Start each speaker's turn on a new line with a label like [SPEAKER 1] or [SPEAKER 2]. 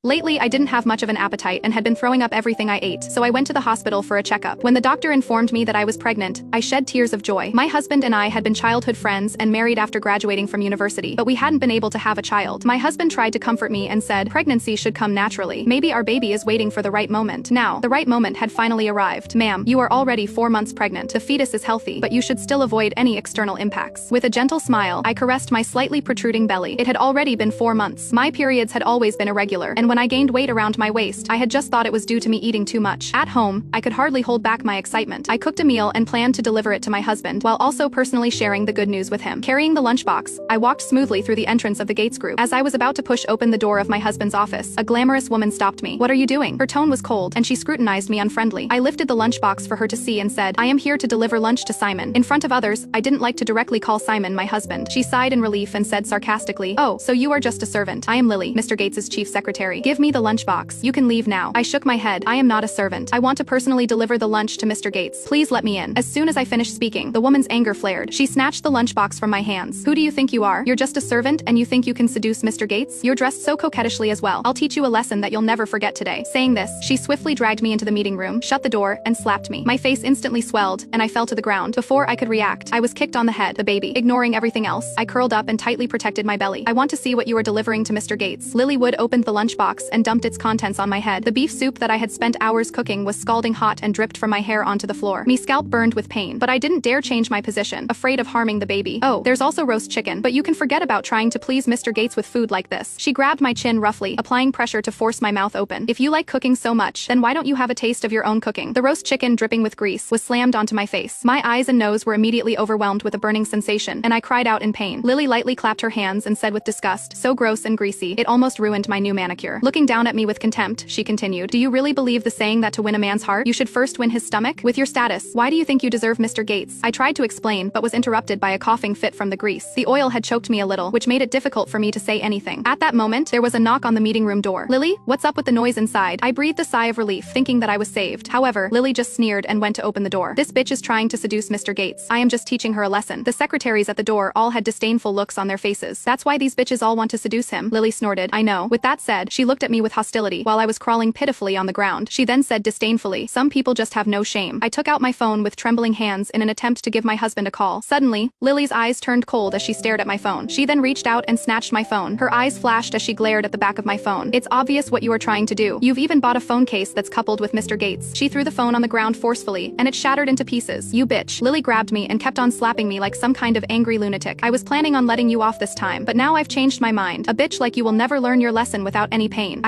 [SPEAKER 1] Lately, I didn't have much of an appetite and had been throwing up everything I ate, so I went to the hospital for a checkup. When the doctor informed me that I was pregnant, I shed tears of joy. My husband and I had been childhood friends and married after graduating from university, but we hadn't been able to have a child. My husband tried to comfort me and said, pregnancy should come naturally. Maybe our baby is waiting for the right moment. Now, the right moment had finally arrived. Ma'am, you are already 4 months pregnant. The fetus is healthy, but you should still avoid any external impacts. With a gentle smile, I caressed my slightly protruding belly. It had already been 4 months. My periods had always been irregular, and when I gained weight around my waist, I had just thought it was due to me eating too much. At home, I could hardly hold back my excitement. I cooked a meal and planned to deliver it to my husband, while also personally sharing the good news with him. Carrying the lunchbox, I walked smoothly through the entrance of the Gates Group. As I was about to push open the door of my husband's office, a glamorous woman stopped me. What are you doing? Her tone was cold, and she scrutinized me unfriendly. I lifted the lunchbox for her to see and said, I am here to deliver lunch to Simon. In front of others, I didn't like to directly call Simon my husband. She sighed in relief and said sarcastically, oh, so you are just a servant. I am Lily, Mr. Gates's chief secretary. Give me the lunchbox. You can leave now. I shook my head. I am not a servant. I want to personally deliver the lunch to Mr. Gates. Please let me in. As soon as I finished speaking, the woman's anger flared. She snatched the lunchbox from my hands. Who do you think you are? You're just a servant, and you think you can seduce Mr. Gates? You're dressed so coquettishly as well. I'll teach you a lesson that you'll never forget today. Saying this, she swiftly dragged me into the meeting room, shut the door, and slapped me. My face instantly swelled, and I fell to the ground. Before I could react, I was kicked on the head. The baby. Ignoring everything else, I curled up and tightly protected my belly. I want to see what you are delivering to Mr. Gates. Lily Wood opened the lunchbox and dumped its contents on my head. The beef soup that I had spent hours cooking was scalding hot and dripped from my hair onto the floor. Me scalp burned with pain, but I didn't dare change my position, afraid of harming the baby. Oh, there's also roast chicken, but you can forget about trying to please Mr. Gates with food like this. She grabbed my chin roughly, applying pressure to force my mouth open. If you like cooking so much, then why don't you have a taste of your own cooking? The roast chicken, dripping with grease, was slammed onto my face. My eyes and nose were immediately overwhelmed with a burning sensation, and I cried out in pain. Lily lightly clapped her hands and said with disgust, so gross and greasy, it almost ruined my new manicure. Looking down at me with contempt, she continued, do you really believe the saying that to win a man's heart, you should first win his stomach? With your status, why do you think you deserve Mr. Gates? I tried to explain, but was interrupted by a coughing fit from the grease. The oil had choked me a little, which made it difficult for me to say anything. At that moment, there was a knock on the meeting room door. Lily, what's up with the noise inside? I breathed a sigh of relief, thinking that I was saved. However, Lily just sneered and went to open the door. This bitch is trying to seduce Mr. Gates. I am just teaching her a lesson. The secretaries at the door all had disdainful looks on their faces. That's why these bitches all want to seduce him. Lily snorted. I know. With that said, she looked at me with hostility while I was crawling pitifully on the ground. She then said disdainfully, some people just have no shame. I took out my phone with trembling hands in an attempt to give my husband a call. Suddenly, Lily's eyes turned cold as she stared at my phone. She then reached out and snatched my phone. Her eyes flashed as she glared at the back of my phone. It's obvious what you are trying to do. You've even bought a phone case that's coupled with Mr. Gates. She threw the phone on the ground forcefully, and it shattered into pieces. You bitch. Lily grabbed me and kept on slapping me like some kind of angry lunatic. I was planning on letting you off this time, but now I've changed my mind. A bitch like you will never learn your lesson without any pain.